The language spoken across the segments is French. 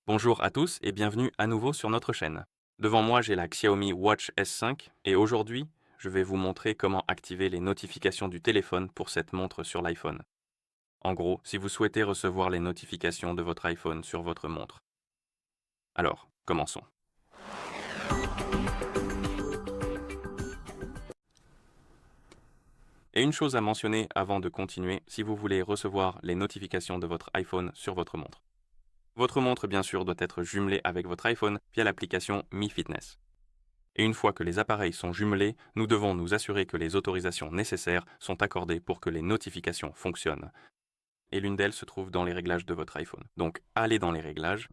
Bonjour à tous et bienvenue à nouveau sur notre chaîne. Devant moi, j'ai la Xiaomi Watch S5 et aujourd'hui, je vais vous montrer comment activer les notifications du téléphone pour cette montre sur l'iPhone. En gros, si vous souhaitez recevoir les notifications de votre iPhone sur votre montre. Alors, commençons. Et une chose à mentionner avant de continuer, si vous voulez recevoir les notifications de votre iPhone sur votre montre. Votre montre, bien sûr, doit être jumelée avec votre iPhone via l'application Mi Fitness. Et une fois que les appareils sont jumelés, nous devons nous assurer que les autorisations nécessaires sont accordées pour que les notifications fonctionnent. Et l'une d'elles se trouve dans les réglages de votre iPhone. Donc allez dans les réglages,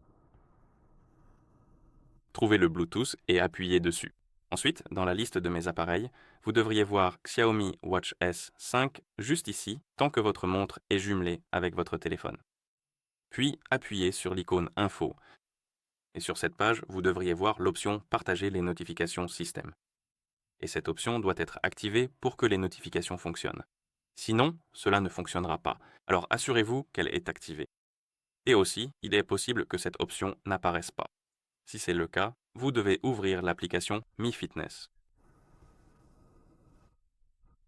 trouvez le Bluetooth et appuyez dessus. Ensuite, dans la liste de mes appareils, vous devriez voir Xiaomi Watch S5 juste ici, tant que votre montre est jumelée avec votre téléphone. Puis appuyez sur l'icône Info. Et sur cette page, vous devriez voir l'option Partager les notifications système. Et cette option doit être activée pour que les notifications fonctionnent. Sinon, cela ne fonctionnera pas. Alors assurez-vous qu'elle est activée. Et aussi, il est possible que cette option n'apparaisse pas. Si c'est le cas, vous devez ouvrir l'application Mi Fitness.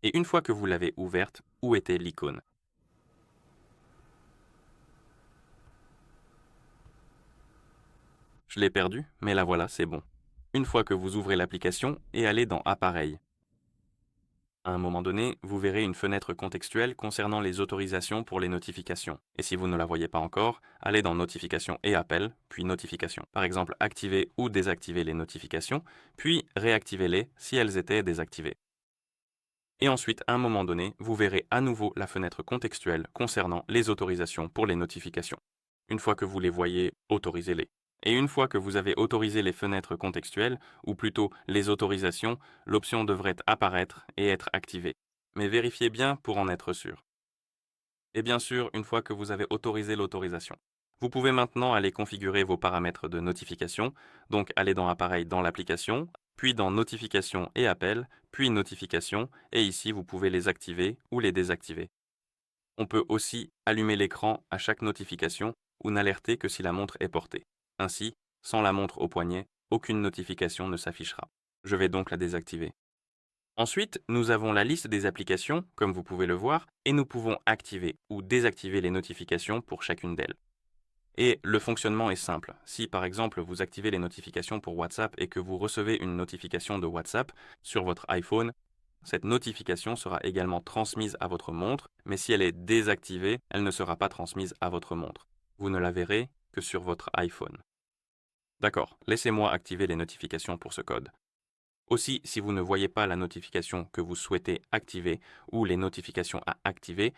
Et une fois que vous l'avez ouverte, où était l'icône? Je l'ai perdue, mais la voilà, c'est bon. Une fois que vous ouvrez l'application et allez dans Appareils. À un moment donné, vous verrez une fenêtre contextuelle concernant les autorisations pour les notifications. Et si vous ne la voyez pas encore, allez dans Notifications et Appels, puis Notifications. Par exemple, activer ou désactiver les notifications, puis réactivez-les si elles étaient désactivées. Et ensuite, à un moment donné, vous verrez à nouveau la fenêtre contextuelle concernant les autorisations pour les notifications. Une fois que vous les voyez, autorisez-les. Et une fois que vous avez autorisé les fenêtres contextuelles, ou plutôt les autorisations, l'option devrait apparaître et être activée. Mais vérifiez bien pour en être sûr. Et bien sûr, une fois que vous avez autorisé l'autorisation. Vous pouvez maintenant aller configurer vos paramètres de notification, donc aller dans Appareil dans l'application, puis dans Notifications et Appels, puis Notifications, et ici vous pouvez les activer ou les désactiver. On peut aussi allumer l'écran à chaque notification ou n'alerter que si la montre est portée. Ainsi, sans la montre au poignet, aucune notification ne s'affichera. Je vais donc la désactiver. Ensuite, nous avons la liste des applications, comme vous pouvez le voir, et nous pouvons activer ou désactiver les notifications pour chacune d'elles. Et le fonctionnement est simple. Si par exemple vous activez les notifications pour WhatsApp et que vous recevez une notification de WhatsApp sur votre iPhone, cette notification sera également transmise à votre montre, mais si elle est désactivée, elle ne sera pas transmise à votre montre. Vous ne la verrez que sur votre iPhone. D'accord, laissez-moi activer les notifications pour ce code. Aussi, si vous ne voyez pas la notification que vous souhaitez activer ou les notifications à activer,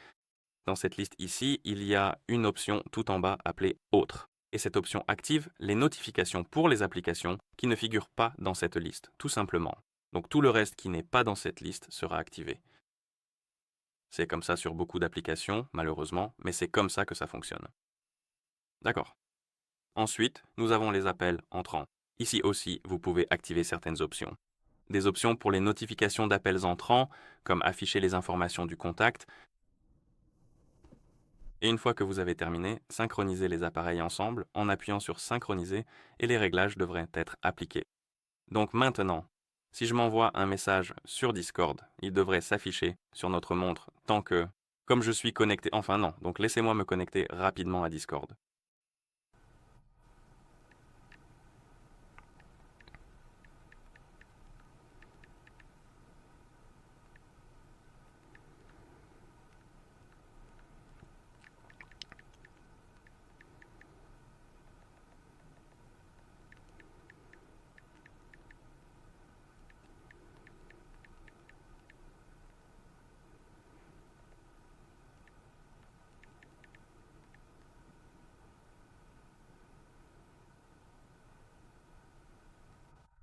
dans cette liste ici, il y a une option tout en bas appelée Autres. Et cette option active les notifications pour les applications qui ne figurent pas dans cette liste, tout simplement. Donc tout le reste qui n'est pas dans cette liste sera activé. C'est comme ça sur beaucoup d'applications, malheureusement, mais c'est comme ça que ça fonctionne. D'accord. Ensuite, nous avons les appels entrants. Ici aussi, vous pouvez activer certaines options. Des options pour les notifications d'appels entrants, comme afficher les informations du contact. Et une fois que vous avez terminé, synchronisez les appareils ensemble en appuyant sur Synchroniser et les réglages devraient être appliqués. Donc maintenant, si je m'envoie un message sur Discord, il devrait s'afficher sur notre montre tant que, comme je suis connecté, enfin non, donc laissez-moi me connecter rapidement à Discord.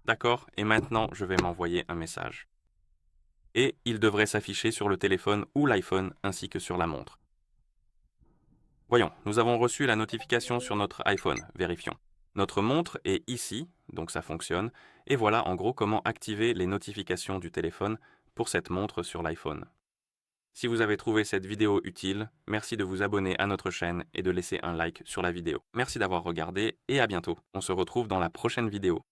D'accord, et maintenant je vais m'envoyer un message. Et il devrait s'afficher sur le téléphone ou l'iPhone ainsi que sur la montre. Voyons, nous avons reçu la notification sur notre iPhone, vérifions. Notre montre est ici, donc ça fonctionne, et voilà en gros comment activer les notifications du téléphone pour cette montre sur l'iPhone. Si vous avez trouvé cette vidéo utile, merci de vous abonner à notre chaîne et de laisser un like sur la vidéo. Merci d'avoir regardé et à bientôt. On se retrouve dans la prochaine vidéo.